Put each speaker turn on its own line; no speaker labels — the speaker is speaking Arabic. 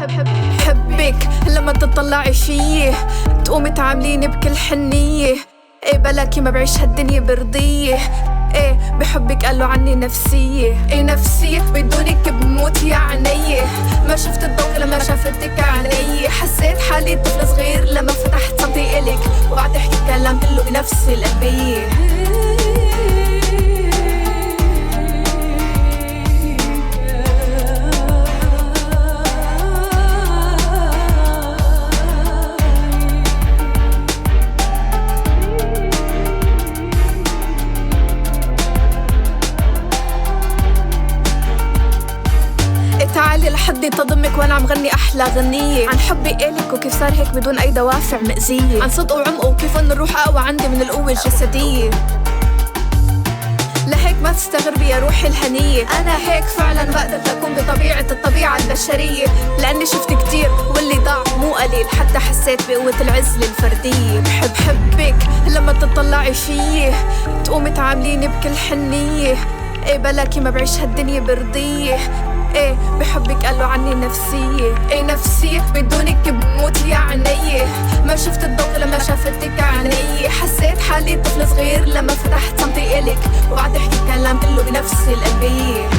بحبك لما تطلعي فيه تقومي تعامليني بكل حنية. ايه بلاكي ما بعيش هالدنيا برضية. ايه بحبك قالوا عني نفسية. ايه نفسية بدونك بموت يا عيني. ما شفت الضوء لما شافتك عيني. حسيت حالي طفل صغير لما فتحت صمتي إلك وقعدت احكي كلام كله بنفس القلبية. تعالي لحدي تضمك وانا عم غني احلى غنية عن حبي إلك وكيف صار هيك بدون اي دوافع مأزية. عن صدق وعمق وكيف ان الروح اقوى عندي من القوة الجسدية. لهيك ما تستغربي يا روحي الهنية. انا هيك فعلا بقدر اكون بطبيعة الطبيعة البشرية. لاني شفت كتير واللي ضاع مو قليل حتى حسيت بقوة العزلة الفردية. بحبك لما تطلعي فيه تقومي تعامليني بكل حنية. ايه بلاكي ما بعيش هالدنيا برضية. ايه بحبك قالوا عني نفسية. ايه نفسية بدونك بموت يا عيني. ما شفت الضوء لما شافتك عيني. حسيت حالي طفل صغير لما فتحت صمتي إلك وقعدت احكي كلام كله بنفس القلبية.